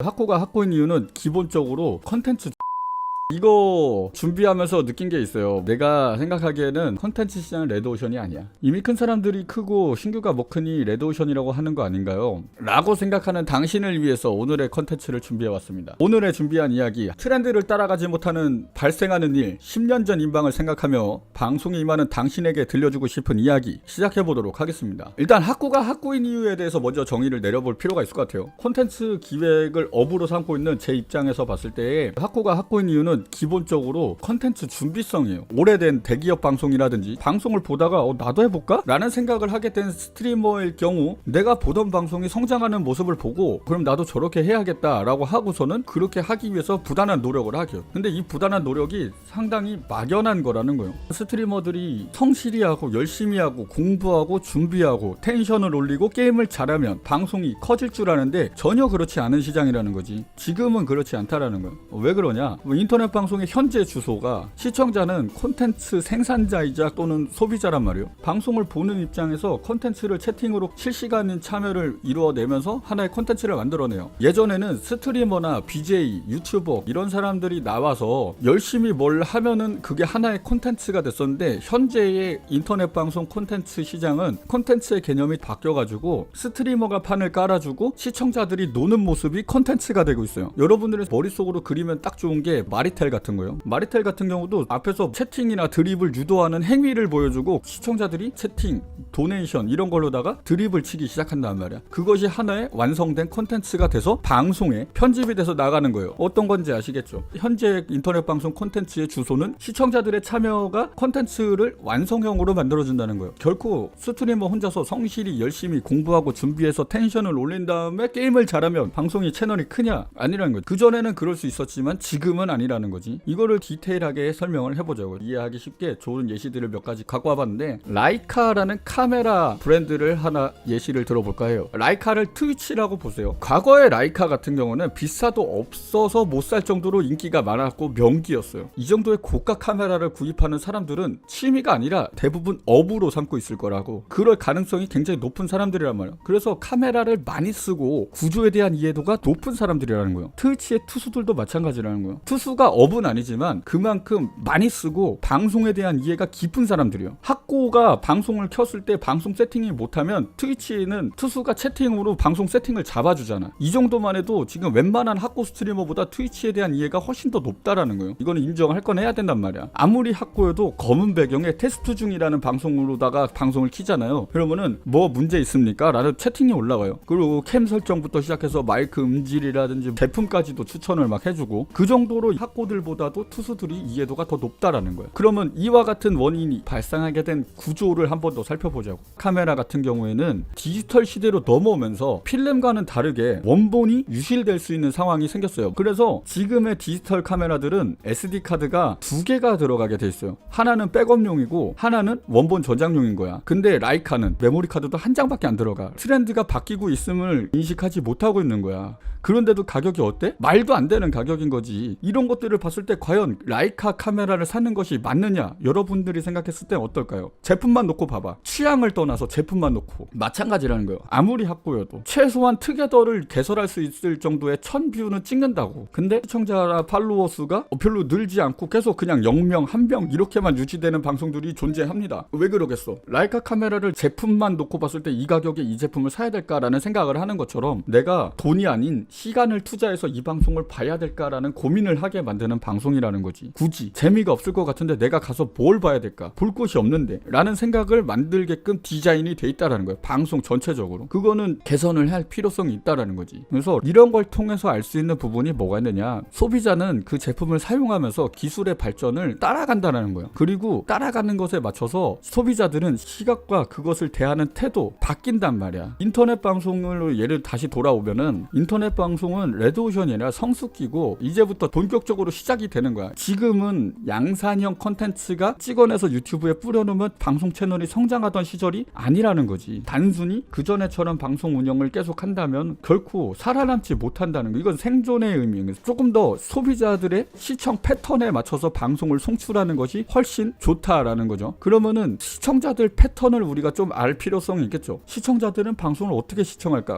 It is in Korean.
학고가 학고인 이유는 기본적으로 컨텐츠 이거 준비하면서 느낀 게 있어요. 내가 생각하기에는 컨텐츠 시장은 레드오션이 아니야. 이미 큰 사람들이 크고 신규가 뭐 크니 레드오션이라고 하는 거 아닌가요? 라고 생각하는 당신을 위해서 오늘의 컨텐츠를 준비해왔습니다. 오늘의 준비한 이야기, 트렌드를 따라가지 못하는 발생하는 일, 10년 전 인방을 생각하며 방송에 임하는 당신에게 들려주고 싶은 이야기 시작해보도록 하겠습니다. 일단 학고가 학고인 이유에 대해서 먼저 정의를 내려볼 필요가 있을 것 같아요. 콘텐츠 기획을 업으로 삼고 있는 제 입장에서 봤을 때 학고가 학고인 이유는 기본적으로 컨텐츠 준비성이에요. 오래된 대기업 방송이라든지 방송을 보다가 나도 해볼까? 라는 생각을 하게 된 스트리머일 경우 내가 보던 방송이 성장하는 모습을 보고 그럼 나도 저렇게 해야겠다 라고 하고서는 그렇게 하기 위해서 부단한 노력을 하죠. 근데 이 부단한 노력이 상당히 막연한 거라는 거예요. 스트리머들이 성실히 하고 열심히 하고 공부하고 준비하고 텐션을 올리고 게임을 잘하면 방송이 커질 줄 아는데 전혀 그렇지 않은 시장이라는 거지. 지금은 그렇지 않다라는 거예요. 왜 그러냐? 인터넷 방송의 현재 주소가 시청자는 콘텐츠 생산자이자 또는 소비자란 말이에요. 방송을 보는 입장에서 콘텐츠를 채팅으로 실시간인 참여를 이루어내면서 하나의 콘텐츠를 만들어내요. 예전에는 스트리머나 BJ, 유튜버 이런 사람들이 나와서 열심히 뭘 하면은 그게 하나의 콘텐츠가 됐었는데 현재의 인터넷 방송 콘텐츠 시장은 콘텐츠의 개념이 바뀌어가지고 스트리머가 판을 깔아주고 시청자들이 노는 모습이 콘텐츠가 되고 있어요. 여러분들의 머릿속으로 그리면 딱 좋은 게 마리텔 같은 거요. 마리텔 같은 경우도 앞에서 채팅이나 드립을 유도하는 행위를 보여주고 시청자들이 채팅, 도네이션 이런 걸로다가 드립을 치기 시작한단 말이야. 그것이 하나의 완성된 콘텐츠가 돼서 방송에 편집이 돼서 나가는 거예요. 어떤 건지 아시겠죠? 현재 인터넷 방송 콘텐츠의 주소는 시청자들의 참여가 콘텐츠를 완성형으로 만들어준다는 거예요. 결코 스트리머 혼자서 성실히 열심히 공부하고 준비해서 텐션을 올린 다음에 게임을 잘하면 방송이 채널이 크냐? 아니라는 거죠. 그전에는 그럴 수 있었지만 지금은 아니라는 거지. 이거를 디테일하게 설명을 해보자고. 이해하기 쉽게 좋은 예시들을 몇 가지 갖고 와봤는데 라이카라는 카메라 브랜드를 하나 예시를 들어볼까 해요. 라이카를 트위치라고 보세요. 과거의 라이카 같은 경우는 비싸도 없어서 못 살 정도로 인기가 많았고 명기였어요. 이 정도의 고가 카메라를 구입하는 사람들은 취미가 아니라 대부분 업으로 삼고 있을 거라고. 그럴 가능성이 굉장히 높은 사람들이란 말이에요. 그래서 카메라를 많이 쓰고 구조에 대한 이해도가 높은 사람들이라는 거예요. 트위치의 투수들도 마찬가지라는 거예요. 투수가 업은 아니지만 그만큼 많이 쓰고 방송에 대한 이해가 깊은 사람들이에요. 학고가 방송을 켰을 때 방송 세팅이 못하면 트위치는 투수가 채팅으로 방송 세팅을 잡아주잖아. 이 정도만 해도 지금 웬만한 학고 스트리머보다 트위치에 대한 이해가 훨씬 더 높다라는 거예요. 이거는 인정할 건 해야 된단 말이야. 아무리 학고여도 검은 배경에 테스트 중이라는 방송으로다가 방송을 키잖아요. 그러면은 뭐 문제 있습니까? 라는 채팅이 올라와요. 그리고 캠 설정부터 시작해서 마이크 음질이라든지 제품까지도 추천을 막 해주고 그 정도로 학고들보다도 투수들이 이해도가 더 높다라는 거예요. 그러면 이와 같은 원인이 발생하게 된 구조를 한 번 더 살펴보자고. 카메라 같은 경우에는 디지털 시대로 넘어오면서 필름과는 다르게 원본이 유실될 수 있는 상황이 생겼어요. 그래서 지금의 디지털 카메라들은 SD카드가 두 개가 들어가게 돼 있어요. 하나는 백업용이고 하나는 원본 저장용인 거야. 근데 라이카는 메모리 카드도 한 장밖에 안 들어가. 트렌드가 바뀌고 있음을 인식하지 못하고 있는 거야. 그런데도 가격이 어때? 말도 안 되는 가격인 거지. 이런 것들을 봤을 때 과연 라이카 카메라를 사는 것이 맞느냐? 여러분들이 생각했을 때 어떨까요? 제품만 놓고 봐봐. 취향을 떠나서 제품만 놓고 마찬가지라는 거예요. 아무리 학고여도 최소한 투게더를 개설할 수 있을 정도의 1000뷰는 찍는다고. 근데 시청자나 팔로워 수가 별로 늘지 않고 계속 그냥 0명, 1명 이렇게만 유지되는 방송들이 존재합니다. 왜 그러겠어? 라이카 카메라를 제품만 놓고 봤을 때 이 가격에 이 제품을 사야 될까라는 생각을 하는 것처럼 내가 돈이 아닌 시간을 투자해서 이 방송을 봐야 될까라는 고민을 하게 만드는 방송이라는 거지. 굳이 재미가 없을 것 같은데 내가 가서 뭘 봐야 될까? 볼 곳이 없는데 라는 생각을 만들게끔 디자인이 돼 있다라는 거예요. 방송 전체적으로. 그거는 개선을 할 필요성이 있다라는 거지. 그래서 이런 걸 통해서 알 수 있는 부분이 뭐가 있느냐? 소비자는 그 제품을 사용하면서 기술의 발전을 따라간다는 거예요. 그리고 따라가는 것에 맞춰서 소비자들은 시각과 그것을 대하는 태도 바뀐단 말이야. 인터넷 방송으로 예를 다시 돌아오면은 인터넷 방송은 레드오션이 아니라 성숙기고 이제부터 본격적으로 시작이 되는 거야. 지금은 양산형 컨텐츠가 찍어내서 유튜브에 뿌려놓으면 방송 채널이 성장하던 시절이 아니라는 거지. 단순히 그전에처럼 방송 운영을 계속 한다면 결코 살아남지 못한다는 거. 이건 생존의 의미예요. 조금 더 소비자들의 시청 패턴에 맞춰서 방송을 송출하는 것이 훨씬 좋다라는 거죠. 그러면은 시청자들 패턴을 우리가 좀 알 필요성이 있겠죠. 시청자들은 방송을 어떻게 시청할까?